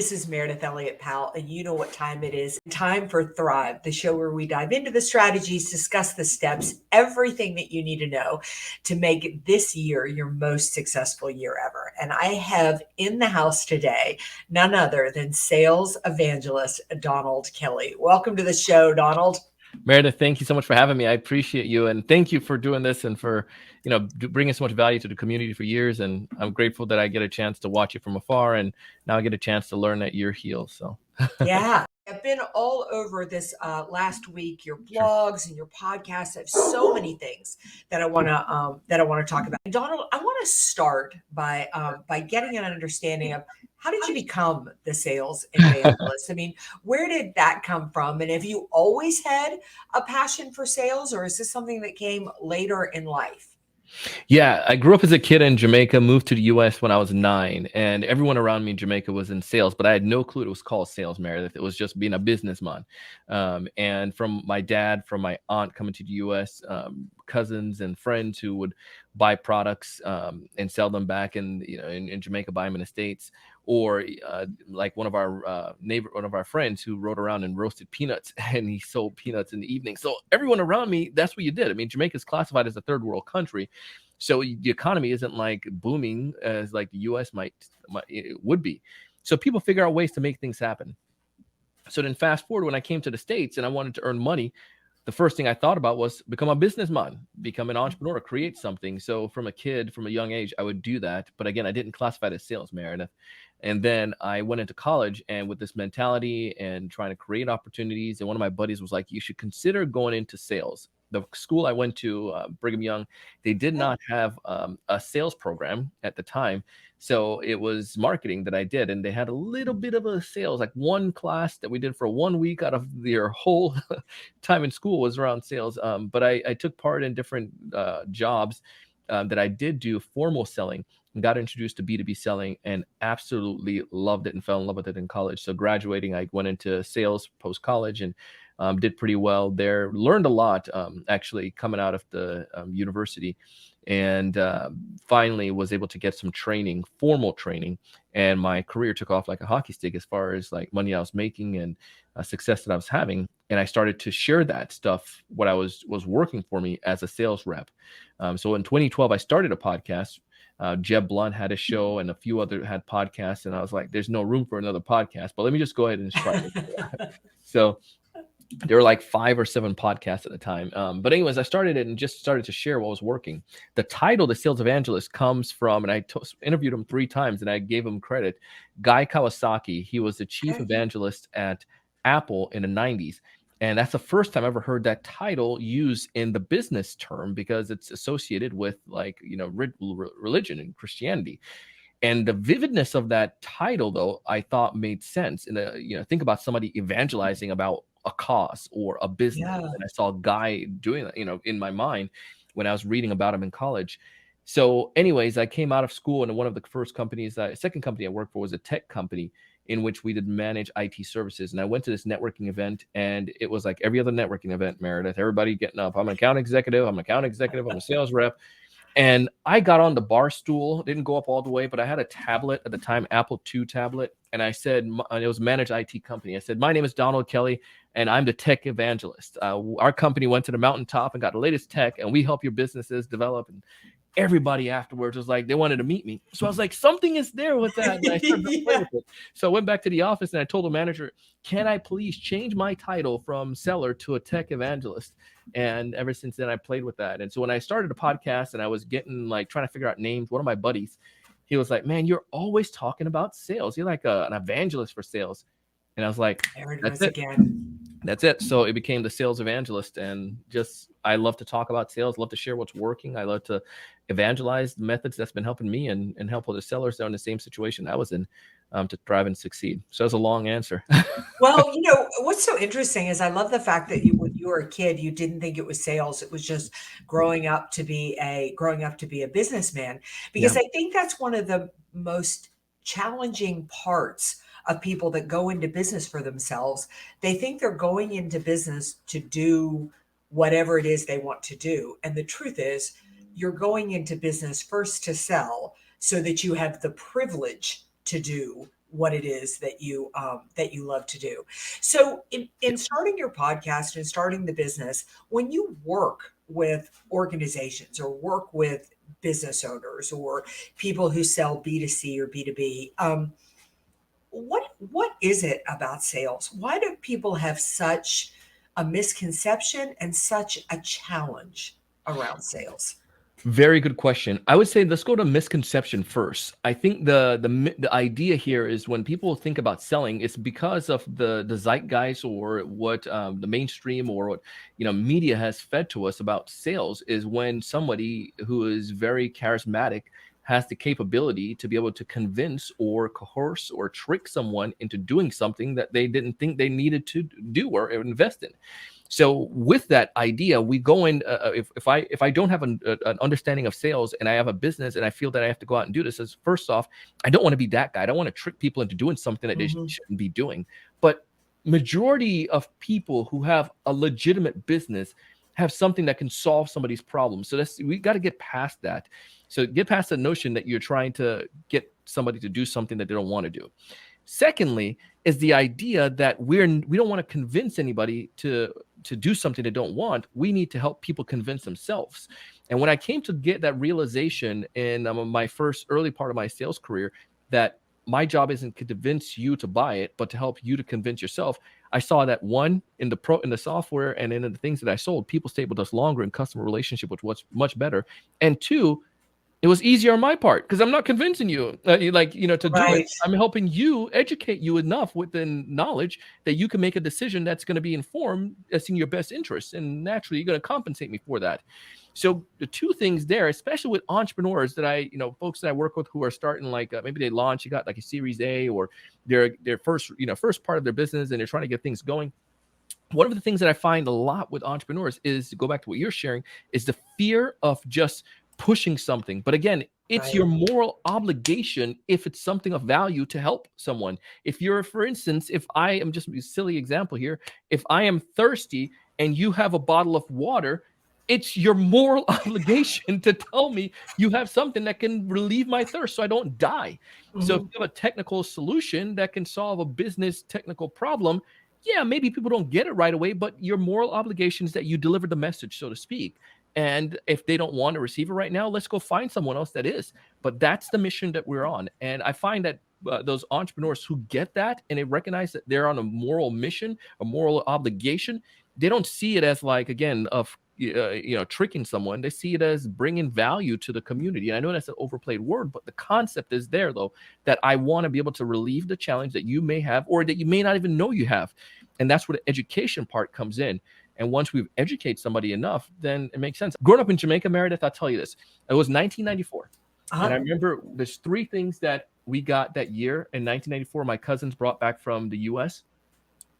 this is Meredith Powell, and you know what time it is. Time for Thrive, the show where we dive into the strategies, discuss the steps, everything that you need to know to make this year your most successful year ever. And I have in the house today none other than sales evangelist Donald Kelly. Welcome to the show, Donald. Meredith, thank you so much for having me. I appreciate you, and thank you for doing this and for bringing so much value to the community for years. And I'm grateful that I get a chance to watch you from afar, and now I get a chance to learn at your heels. So yeah, I've been all over this last week. Your blogs and your podcasts. I have so many things that I want to talk about. And Donald, I want to start by getting an understanding of how did you become the sales evangelist? I mean, where did that come from? And have you always had a passion for sales, or is this something that came later in life? Yeah, I grew up as a kid in Jamaica, moved to the US when I was 9, and everyone around me in Jamaica was in sales, but I had no clue it was called sales, Meredith. It was just being a businessman. And from my dad, from my aunt coming to the US, cousins and friends who would buy products and sell them back in Jamaica, buy them in the States, or like one of our friends who rode around and roasted peanuts, and he sold peanuts in the evening. So everyone around me, that's what you did. I mean, Jamaica is classified as a third world country, so the economy isn't like booming as like the U.S. it would be. So people figure out ways to make things happen. So then fast forward, when I came to the States and I wanted to earn money, the first thing I thought about was become a businessman, become an entrepreneur, create something. So from a young age, I would do that. But again, I didn't classify it as sales, Meredith. And then I went into college, and with this mentality and trying to create opportunities. And one of my buddies was like, you should consider going into sales. The school I went to, Brigham Young, they did not have a sales program at the time. So it was marketing that I did. And they had a little bit of a sales, like one class that we did for 1 week out of their whole time in school was around sales. But I took part in different jobs that I did do formal selling, and got introduced to B2B selling, and absolutely loved it and fell in love with it in college. So graduating, I went into sales post-college and did pretty well there. Learned a lot, actually, coming out of the university, and finally was able to get some training, formal training, and my career took off like a hockey stick as far as like money I was making and success that I was having. And I started to share that stuff, what I was working for me as a sales rep. So in 2012, I started a podcast. Jeb Blunt had a show, and a few other had podcasts, and I was like, there's no room for another podcast, but let me just go ahead and try it. So there were like 5 or 7 podcasts at the time. But anyways, I started it and just started to share what was working. The title, The Sales Evangelist, comes from, and I interviewed him 3 times and I gave him credit, Guy Kawasaki. He was the chief evangelist at Apple in the 90s. And that's the first time I ever heard that title used in the business term, because it's associated with religion and Christianity. And the vividness of that title, though, I thought made sense. And think about somebody evangelizing about a cause or a business. Yeah. And I saw a guy doing that, in my mind when I was reading about him in college. So anyways, I came out of school, and one of the second company I worked for was a tech company in which we did manage IT services. And I went to this networking event, and it was like every other networking event, Meredith, everybody getting up. I'm an account executive. I'm a sales rep. And I got on the bar stool, didn't go up all the way, but I had a tablet at the time, Apple II tablet. And I said, it was a managed IT company. I said, my name is Donald Kelly, and I'm the tech evangelist. Our company went to the mountaintop and got the latest tech, and we help your businesses develop. And everybody afterwards was like, they wanted to meet me. So I was like, something is there with that. And I started to play with it. So I went back to the office and I told the manager, can I please change my title from seller to a tech evangelist? And ever since then, I played with that. And so when I started a podcast and I was getting trying to figure out names, one of my buddies, he was like, man, you're always talking about sales. You're like an evangelist for sales. And I was like, that's it. That's it. So it became the Sales Evangelist. And I love to talk about sales, love to share what's working. I love to evangelize the methods that's been helping me and help other sellers that are in the same situation I was in to thrive and succeed. So that's a long answer. Well, what's so interesting is I love the fact that when you were a kid, you didn't think it was sales. It was just growing up to be a businessman, because I think that's one of the most challenging parts of people that go into business for themselves. They think they're going into business to do whatever it is they want to do. And the truth is, you're going into business first to sell so that you have the privilege to do what it is that you love to do. So in starting your podcast and starting the business, when you work with organizations or work with business owners or people who sell B2C or B2B, what is it about sales? Why do people have such a misconception and such a challenge around sales? Very good question. I would say let's go to misconception first. I think the idea here is when people think about selling, it's because of the zeitgeist or what the mainstream or what media has fed to us about sales is when somebody who is very charismatic has the capability to be able to convince or coerce or trick someone into doing something that they didn't think they needed to do or invest in. So with that idea, we go in. If I don't have an understanding of sales and I have a business and I feel that I have to go out and do this, as first off, I don't want to be that guy. I don't want to trick people into doing something that they Mhm. shouldn't be doing. But majority of people who have a legitimate business have something that can solve somebody's problem. So we got to get past that. So get past the notion that you're trying to get somebody to do something that they don't want to do. Secondly, is the idea that we don't want to convince anybody to do something they don't want. We need to help people convince themselves. And when I came to get that realization in my first early part of my sales career, that my job isn't to convince you to buy it, but to help you to convince yourself. I saw that one in the software and in the things that I sold, people stayed with us longer and customer relationship was much better. And two, it was easier on my part because I'm not convincing you, to do it. Right. I'm helping you educate you enough within knowledge that you can make a decision that's going to be informed as in your best interest. And naturally, you're going to compensate me for that. So the two things there, especially with entrepreneurs that folks that I work with who are starting maybe they launch, you got like a Series A or their first part of their business and they're trying to get things going. One of the things that I find a lot with entrepreneurs is to go back to what you're sharing is the fear of just pushing something. But again, it's Right. your moral obligation if it's something of value to help someone. If you're, for instance, if I am just a silly example here, if I am thirsty and you have a bottle of water, it's your moral obligation to tell me you have something that can relieve my thirst so I don't die. So if Mhm. you have a technical solution that can solve a business technical problem, yeah, maybe people don't get it right away, but your moral obligation is that you deliver the message, so to speak. And if they don't want to receive it right now, let's go find someone else that is. But that's the mission that we're on. And I find that those entrepreneurs who get that and they recognize that they're on a moral mission, a moral obligation, they don't see it as like, again, of tricking someone. They see it as bringing value to the community. And I know that's an overplayed word, but the concept is there though, that I want to be able to relieve the challenge that you may have or that you may not even know you have. And that's where the education part comes in. And once we educate somebody enough, then it makes sense. Growing up in Jamaica, Meredith, I'll tell you this. It was 1994. And I Uh-huh. remember there's three things that we got that year in 1994. My cousins brought back from the US.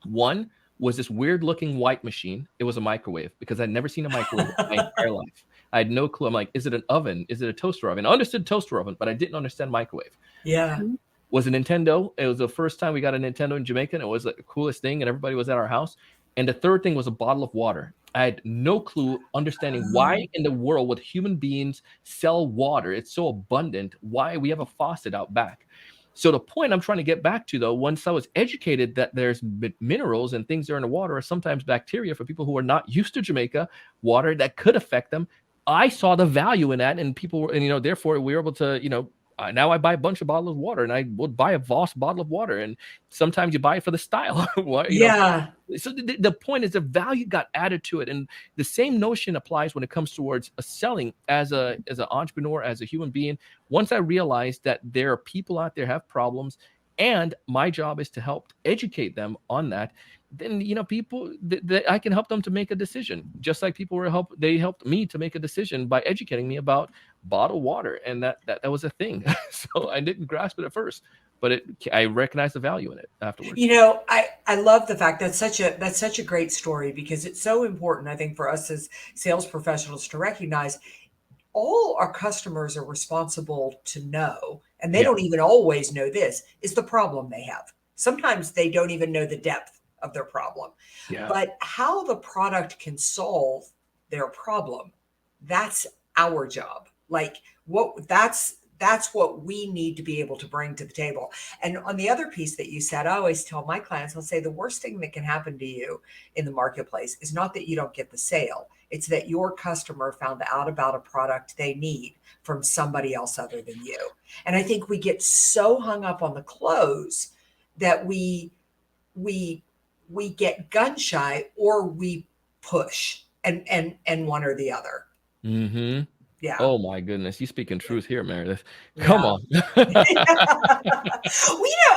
One was this weird looking white machine. It was a microwave because I'd never seen a microwave in my entire life. I had no clue. I'm like, is it an oven? Is it a toaster oven? I understood toaster oven, but I didn't understand microwave. Yeah. Two was a Nintendo. It was the first time we got a Nintendo in Jamaica, and it was like the coolest thing, and everybody was at our house. And the third thing was a bottle of water. I had no clue understanding why in the world would human beings sell water. It's so abundant. Why we have a faucet out back. So the point I'm trying to get back to, though, once I was educated that there's minerals and things that are in the water, or sometimes bacteria for people who are not used to Jamaica water that could affect them, I saw the value in that, and people were, and therefore we were able to, now I buy a bunch of bottles of water, and I would buy a Voss bottle of water, and sometimes you buy it for the style, Yeah. So the point is the value got added to it, and the same notion applies when it comes towards selling as an entrepreneur, as a human being. Once I realized that there are people out there have problems, and my job is to help educate them on that, then people I can help them to make a decision, just like they helped me to make a decision by educating me about bottled water, and that was a thing. So I didn't grasp it at first, but I recognized the value in it afterwards. I love the fact that's such a great story because it's so important, I think, for us as sales professionals to recognize all our customers are responsible to know, and they Yeah, don't even always know this, is the problem they have. Sometimes they don't even know the depth of their problem. yeah, But how the product can solve their problem, that's our job. Like what that's what we need to be able to bring to the table. And on the other piece that you said, I always tell my clients, I'll say the worst thing that can happen to you in the marketplace is not that you don't get the sale. It's that your customer found out about a product they need from somebody else other than you. And I think we get so hung up on the close that we get gun shy, or we push, and one or the other. Mm-hmm. Yeah. Oh my goodness, you speaking truth here, Meredith. Come Yeah.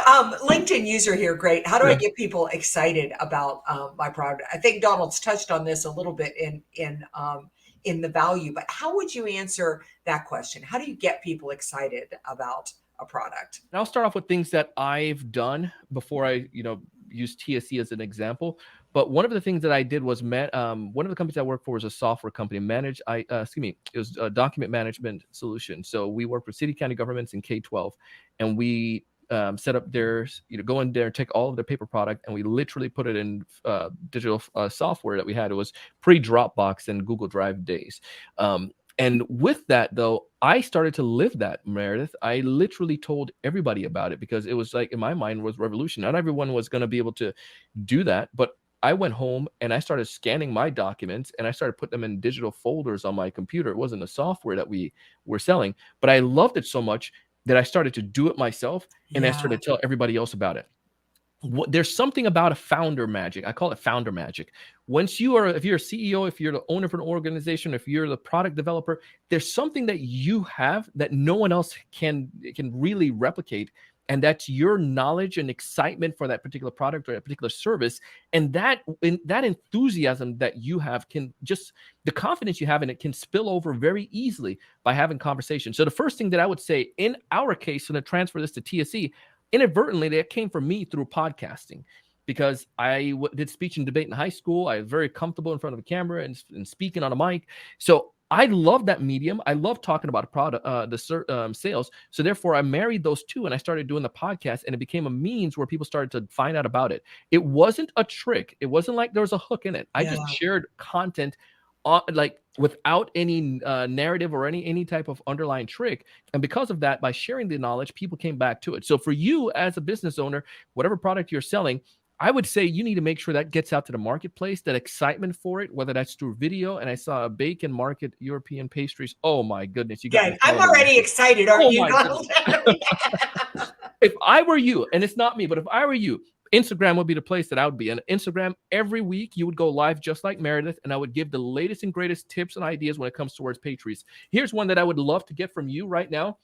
on. LinkedIn user here, great. How do I get people excited about my product? I think Donald's touched on this a little bit in the value, but how would you answer that question? How do you get people excited about a product? And I'll start off with things that I've done before I, use TSC as an example. But one of the things that I did was one of the companies I worked for was a software company, it was a document management solution. So we work with city, county governments and K-12, and we set up their, go in there and take all of their paper product, and we literally put it in digital software that we had. It was pre-Dropbox and Google Drive days. And with that, though, I started to live that, Meredith. I literally told everybody about it because it was like, in my mind, was revolution. Not everyone was going to be able to do that, but I went home and I started scanning my documents and I started putting them in digital folders on my computer. It wasn't a software that we were selling, but I loved it so much that I started to do it myself, and I started to tell everybody else about it. There's something about a founder magic. I call it founder magic. If you're a CEO, if you're the owner of an organization, if you're the product developer, there's something that you have that no one else can really replicate. And that's your knowledge and excitement for that particular product or that particular service. And that enthusiasm that you have the confidence you have in it can spill over very easily by having conversations. So the first thing that I would say in our case, and to transfer this to TSC, inadvertently, that came from me through podcasting, because I did speech and debate in high school. I was very comfortable in front of a camera and speaking on a mic. So I love that medium. I love talking about product, sales. So therefore, I married those two, and I started doing the podcast, and it became a means where people started to find out about it. It wasn't a trick. It wasn't like there was a hook in it. I just shared content like without any narrative or any type of underlying trick. And because of that, by sharing the knowledge, people came back to it. So for you as a business owner, whatever product you're selling, I would say you need to make sure that gets out to the marketplace, that excitement for it, whether that's through video. And I saw a bake and market European pastries. Oh my goodness. I'm already excited. Aren't you, Donald? If I were you, and it's not me, but if I were you, Instagram would be the place that I would be. And Instagram, every week you would go live just like Meredith, and I would give the latest and greatest tips and ideas when it comes towards pastries. Here's one that I would love to get from you right now.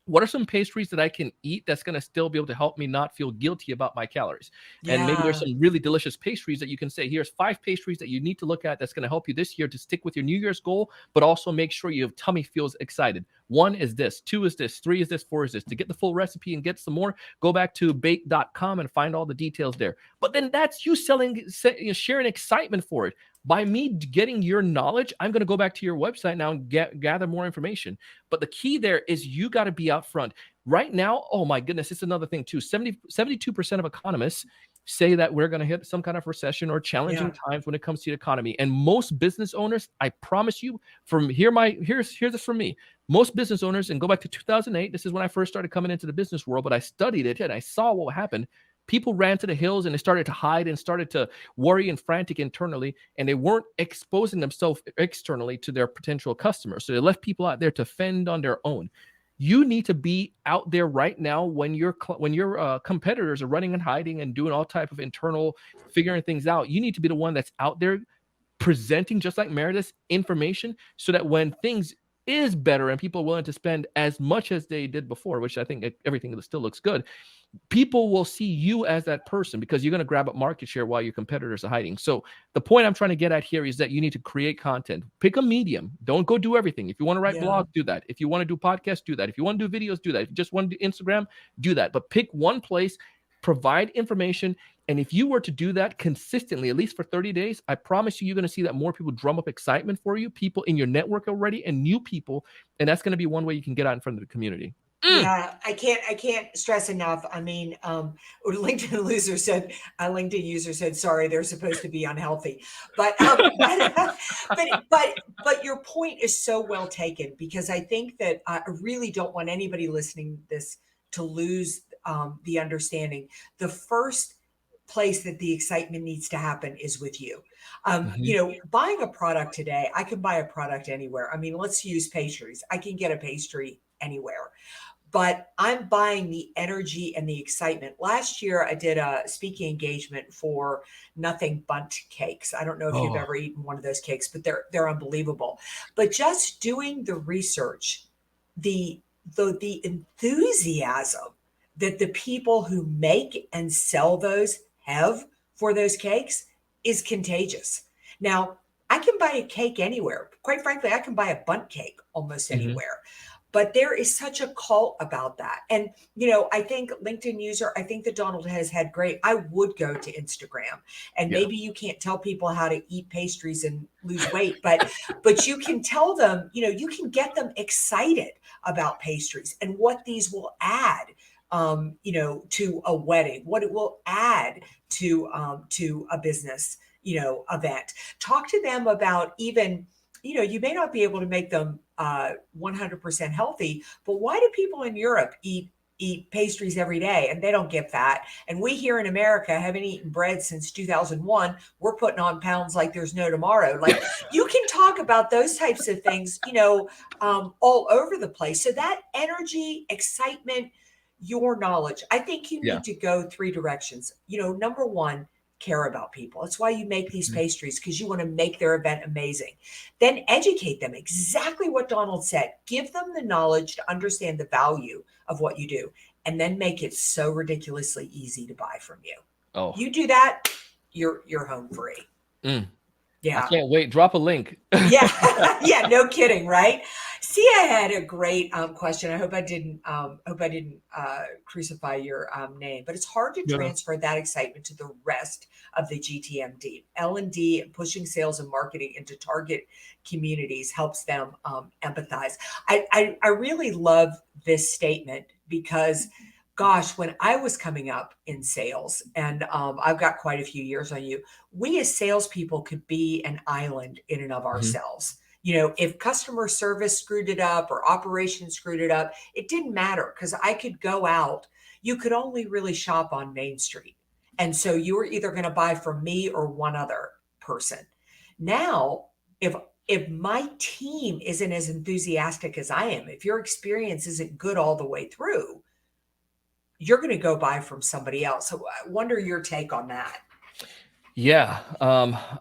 What are some pastries that I can eat that's going to still be able to help me not feel guilty about my calories? And maybe there's some really delicious pastries that you can say, here's 5 pastries that you need to look at that's going to help you this year to stick with your New Year's goal, but also make sure your tummy feels excited. 1 is this, 2 is this, 3 is this, 4 is this. To get the full recipe and get some more, go back to bake.com and find all the details there. But then that's you sharing excitement for it. By me getting your knowledge, I'm going to go back to your website now and gather more information. But the key there is you got to be out front. Right now, oh my goodness, it's another thing too. 72% of economists say that we're going to hit some kind of recession or challenging times when it comes to the economy. And most business owners, I promise you, here's this from me. Most business owners, and go back to 2008, this is when I first started coming into the business world, but I studied it and I saw what happened. People ran to the hills and they started to hide and started to worry and frantic internally, and they weren't exposing themselves externally to their potential customers. So they left people out there to fend on their own. You need to be out there right now when your competitors are running and hiding and doing all type of internal figuring things out. You need to be the one that's out there presenting, just like Meredith's, information, so that when things is better and people are willing to spend as much as they did before, which I think everything still looks good, people will see you as that person because you're going to grab up market share while your competitors are hiding. So the point I'm trying to get at here is that you need to create content. Pick a medium. Don't go do everything. If you want to write blogs, do that. If you want to do podcasts, do that. If you want to do videos, do that. If you just want to do Instagram, do that. But pick one place, provide information. And if you were to do that consistently, at least for 30 days, I promise you're going to see that more people drum up excitement for you, people in your network already, and new people. And that's going to be one way you can get out in front of the community. Yeah, I can't stress enough. I mean, or LinkedIn user said, sorry, they're supposed to be unhealthy. But but your point is so well taken, because I think that I really don't want anybody listening to this to lose the understanding. The first place that the excitement needs to happen is with you. Mhm. Buying a product today, I can buy a product anywhere. I mean, let's use pastries. I can get a pastry anywhere, but I'm buying the energy and the excitement. Last year, I did a speaking engagement for Nothing Bundt cakes. I don't know if you've Oh. ever eaten one of those cakes, but they're unbelievable. But just doing the research, the the enthusiasm that the people who make and sell those have for those cakes is contagious. Now, I can buy a cake anywhere. Quite frankly, I can buy a bundt cake almost Mhm. anywhere. But there is such a cult about that. And, I think LinkedIn user, I think that Donald has had great. I would go to Instagram, and Yeah. maybe you can't tell people how to eat pastries and lose weight, but you can tell them, you can get them excited about pastries and what these will add, to a wedding, what it will add to a business, event. Talk to them about, even, you may not be able to make them 100% healthy, but why do people in Europe eat pastries every day and they don't get fat? And we here in America haven't eaten bread since 2001. We're putting on pounds like there's no tomorrow. Like, you can talk about those types of things, all over the place. So that energy, excitement, your knowledge. I think you Yeah. need to go three directions. Number one, care about people. That's why you make these Mhm. pastries, because you want to make their event amazing. Then educate them, exactly what Donald said. Give them the knowledge to understand the value of what you do, and then make it so ridiculously easy to buy from you. Oh. You do that, you're home free. Mm. I Yeah. can't wait. Drop a link. Yeah, yeah, no kidding, right? See, I had a great question. I hope I didn't crucify your name, but it's hard to No, no. transfer that excitement to the rest of the GTMD. L&D and pushing sales and marketing into target communities helps them empathize. I really love this statement, because gosh, when I was coming up in sales, and I've got quite a few years on you, we as salespeople could be an island in and of Mhm. ourselves. If customer service screwed it up or operations screwed it up, it didn't matter, because I could go out. You could only really shop on Main Street. And so you were either going to buy from me or one other person. Now, if my team isn't as enthusiastic as I am, if your experience isn't good all the way through, you're going to go buy from somebody else. So I wonder your take on that. Yeah,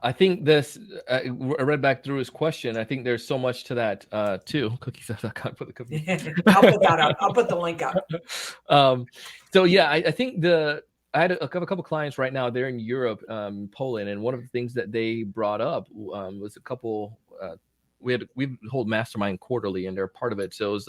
I think this. I read back through his question. I think there's so much to that too. Cookies. I can't put the cookies. I'll put that up. I'll put the link up. um, so yeah, I think I had a couple clients right now. They're in Europe, Poland, and one of the things that they brought up was a couple. We hold mastermind quarterly, and they're part of it. So it was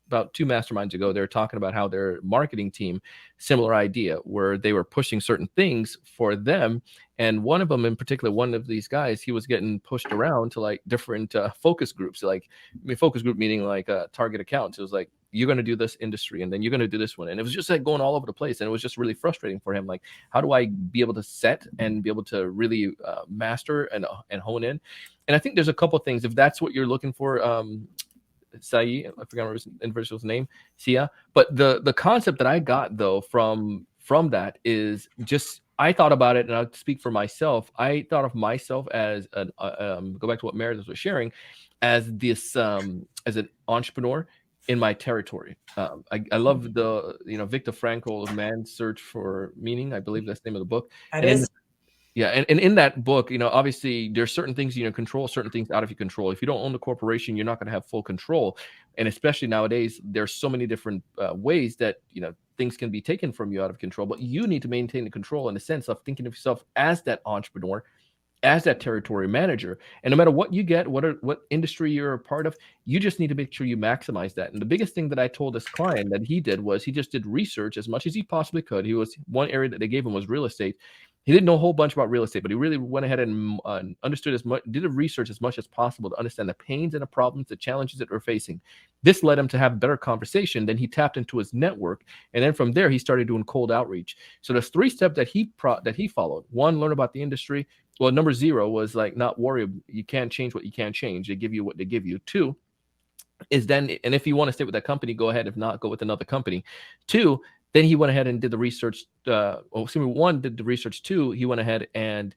about two masterminds ago. They were talking about how their marketing team, similar idea, where they were pushing certain things for them, and one of them in particular, one of these guys, he was getting pushed around to like different focus groups. Like, I mean, focus group meaning like target accounts. It was like, you're going to do this industry, and then you're going to do this one, and it was just like going all over the place, and it was just really frustrating for him. Like, how do I be able to set and be able to really master and hone in? And I think there's a couple things. If that's what you're looking for, Sai, I forgot his individual's name, Sia. But the concept that I got though from that is just, I thought about it, and I'll speak for myself. I thought of myself as an go back to what Meredith was sharing, as this as an entrepreneur in my territory. I love the Viktor Frankl, Man's Search for Meaning. I believe that's the name of the book. That And in is. yeah, and in that book, obviously there's certain things control, certain things out of your control. If you don't own the corporation, you're not going to have full control. And especially nowadays, there's so many different ways that things can be taken from you out of control. But you need to maintain the control in the sense of thinking of yourself as that entrepreneur, as that territory manager. And no matter what you get, what industry you're a part of, you just need to make sure you maximize that. And the biggest thing that I told this client that he did was he just did research as much as he possibly could. One area that they gave him was real estate. He didn't know a whole bunch about real estate, but he really went ahead and understood as much, did a research as much as possible to understand the pains and the problems, the challenges that we're facing. This led him to have a better conversation. Then he tapped into his network, and then from there he started doing cold outreach. So there's 3 steps that he followed. 1, learn about the industry. Well, number 0 was like, not worry. You can't change what you can't change. They give you what they give you. 2 is then, and if you want to stay with that company, go ahead. If not, go with another company. 2, then he went ahead and did the research. 1, did the research. 2, he went ahead and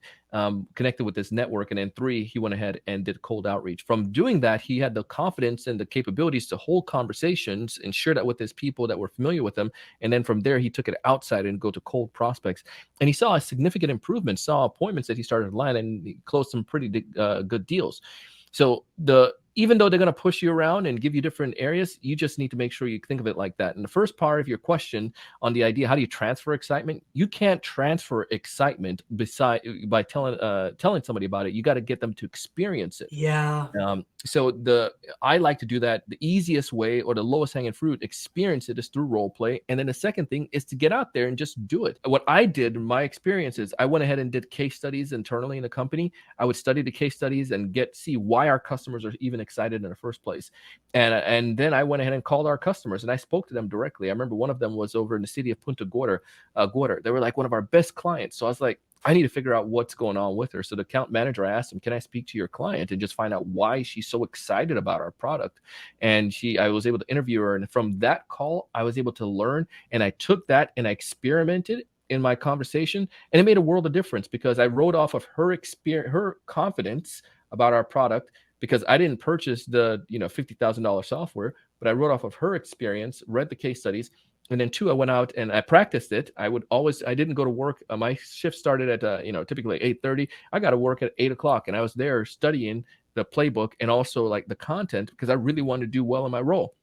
connected with this network. And then 3, he went ahead and did cold outreach. From doing that, he had the confidence and the capabilities to hold conversations and share that with his people that were familiar with him. And then from there, he took it outside and go to cold prospects. And he saw a significant improvement, saw appointments that he started to line, and he closed some pretty good deals. So even though they're going to push you around and give you different areas, you just need to make sure you think of it like that. And the first part of your question on the idea, how do you transfer excitement? You can't transfer excitement by telling somebody about it. You got to get them to experience it. Yeah. So I like to do that. The easiest way, or the lowest hanging fruit, experience it, is through role play. And then the second thing is to get out there and just do it. What I did in my experiences, I went ahead and did case studies internally in the company. I would study the case studies and see why our customers are even excited in the first place. And then I went ahead and called our customers and I spoke to them directly. I remember one of them was over in the city of Punta Gorda. They were like one of our best clients. So I was like, I need to figure out what's going on with her. So the account manager, I asked him, can I speak to your client and just find out why she's so excited about our product? And I was able to interview her. And from that call, I was able to learn, and I took that and I experimented in my conversation, and it made a world of difference because I wrote off of her experience, her confidence about our product, because I didn't purchase the $50,000 software, but I wrote off of her experience, read the case studies. And then 2, I went out and I practiced it. I didn't go to work. My shift started at, typically 8:30. I got to work at 8:00, and I was there studying the playbook and also like the content because I really wanted to do well in my role.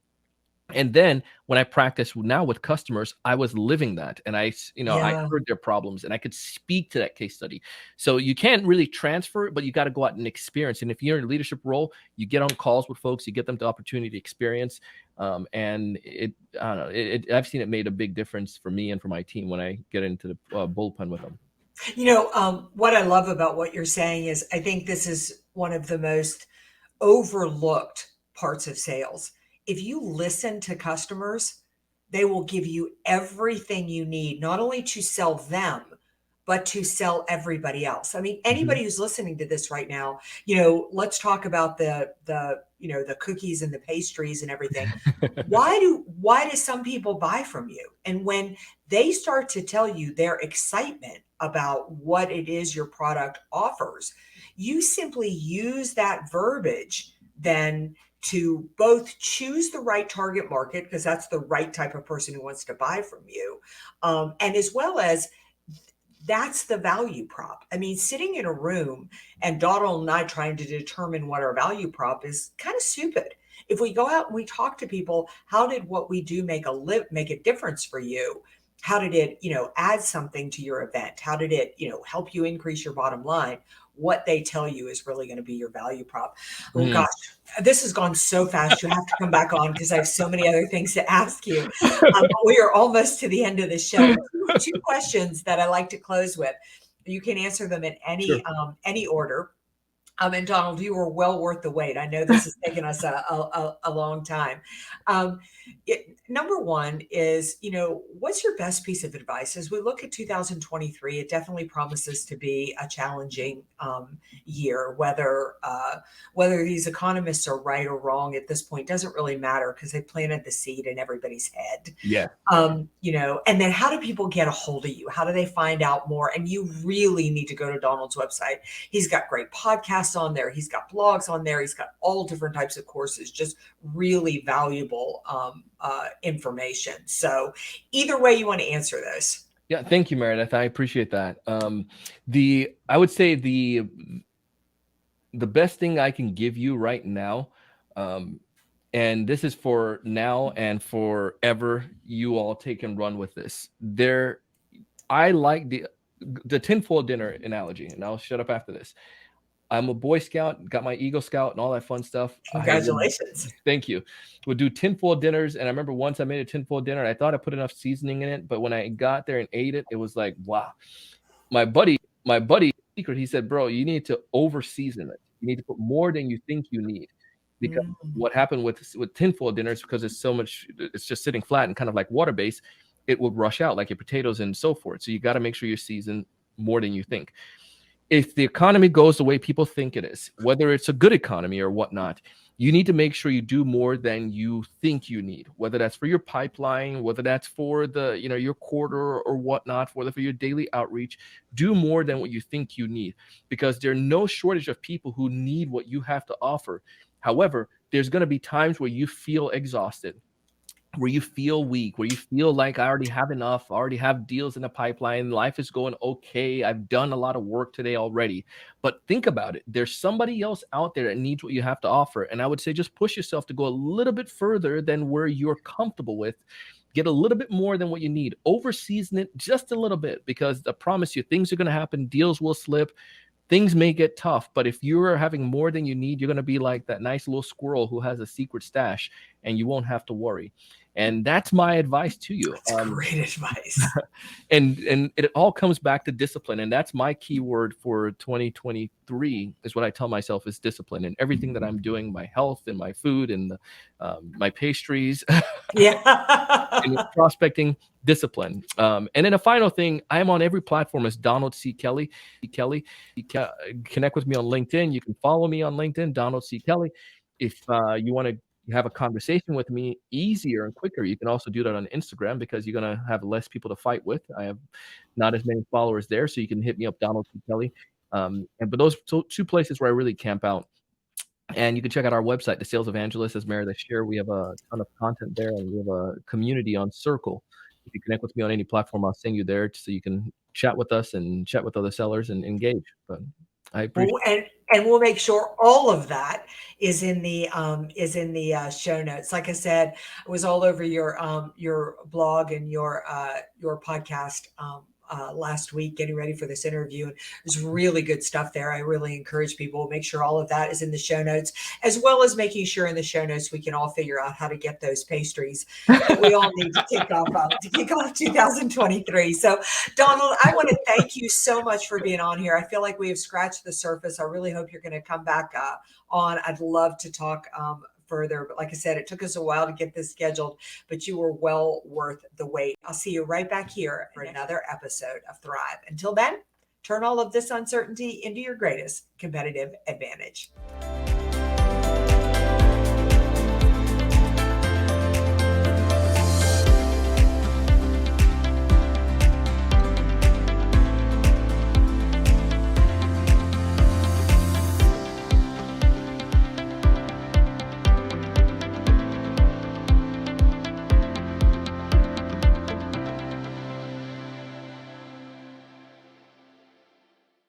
And then when I practiced now with customers, I was living that. And I heard their problems and I could speak to that case study. So you can't really transfer it, but you got to go out and experience. And if you're in a leadership role, you get on calls with folks, you get them the opportunity to experience. And I've seen it made a big difference for me and for my team when I get into the bullpen with them. What I love about what you're saying is I think this is one of the most overlooked parts of sales. If you listen to customers, they will give you everything you need, not only to sell them, but to sell everybody else. I mean, anybody who's listening to this right now, let's talk about the cookies and the pastries and everything. Why do some people buy from you? And when they start to tell you their excitement about what it is your product offers, you simply use that verbiage then to both choose the right target market, because that's the right type of person who wants to buy from you, and as well as that's the value prop. I mean, sitting in a room and Donald and I trying to determine what our value prop is kind of stupid. If we go out and we talk to people, how did what we do make a difference for you? How did it, add something to your event? How did it, help you increase your bottom line? What they tell you is really going to be your value prop. Oh gosh, this has gone so fast. You have to come back on because I have so many other things to ask you. We are almost to the end of the show. Two questions that I like to close with. You can answer them in any order. And Donald, you were well worth the wait. I know this has taken us a long time. Number one is, what's your best piece of advice? As we look at 2023, it definitely promises to be a challenging year. Whether these economists are right or wrong at this point doesn't really matter because they planted the seed in everybody's head. Yeah. And then how do people get a hold of you? How do they find out more? And you really need to go to Donald's website. He's got great podcasts on there. He's got blogs on there. He's got all different types of courses, just really valuable information. So either way you want to answer this. Yeah. Thank you, Meridith. I appreciate that. I would say the best thing I can give you right now, and this is for now and forever, you all take and run with this. I like the tinfoil dinner analogy, and I'll shut up after this. I'm a Boy Scout, got my Eagle Scout and all that fun stuff. Congratulations. Thank you. We'll do tinfoil dinners. And I remember once I made a tinfoil dinner, and I thought I put enough seasoning in it, but when I got there and ate it, it was like, wow. my buddy secret, he said, bro, you need to over season it. You need to put more than you think you need. Because Mm. what happened with tinfoil dinners, because it's so much, it's just sitting flat and kind of like water based, it will rush out like your potatoes and so forth. So you got to make sure you season more than you think. If the economy goes the way people think it is, whether it's a good economy or whatnot, you need to make sure you do more than you think you need, whether that's for your pipeline, whether that's for the, your quarter or whatnot, whether for your daily outreach. Do more than what you think you need, because there's no shortage of people who need what you have to offer. However, there's going to be times where you feel exhausted, where you feel weak, where you feel like I already have enough, I already have deals in the pipeline, life is going okay, I've done a lot of work today already. But think about it. There's somebody else out there that needs what you have to offer. And I would say just push yourself to go a little bit further than where you're comfortable with. Get a little bit more than what you need. Over season it just a little bit, because I promise you, things are going to happen, deals will slip, things may get tough. But if you're having more than you need, you're going to be like that nice little squirrel who has a secret stash, and you won't have to worry. And that's my advice to you. That's great advice. And it all comes back to discipline, and that's my key word for 2023, is what I tell myself is discipline. And everything that I'm doing, my health and my food and my pastries, Yeah. and prospecting, discipline. And then a final thing, I'm on every platform as Donald C. Kelly. You can connect with me on LinkedIn. You can follow me on LinkedIn, Donald C. Kelly. If you want to have a conversation with me easier and quicker, you can also do that on Instagram, because you're going to have less people to fight with. I have not as many followers there, so you can hit me up, Donald C. Kelly. But those two places where I really camp out. And you can check out our website, the Sales Evangelist, as Meridith shared. We have a ton of content there, and we have a community on Circle. If you connect with me on any platform, I'll send you there so you can chat with us and chat with other sellers and engage. But I appreciate Well, and we'll make sure all of that is in the show notes. Like I said, I was all over your blog and your podcast last week, getting ready for this interview. And there's really good stuff there. I really encourage people to make sure all of that is in the show notes, as well as making sure in the show notes we can all figure out how to get those pastries that we all need to kick off 2023. So, Donald, I want to thank you so much for being on here. I feel like we have scratched the surface. I really hope you're going to come back on. I'd love to talk further. But like I said, it took us a while to get this scheduled, but you were well worth the wait. I'll see you right back here for another episode of Thrive. Until then, turn all of this uncertainty into your greatest competitive advantage.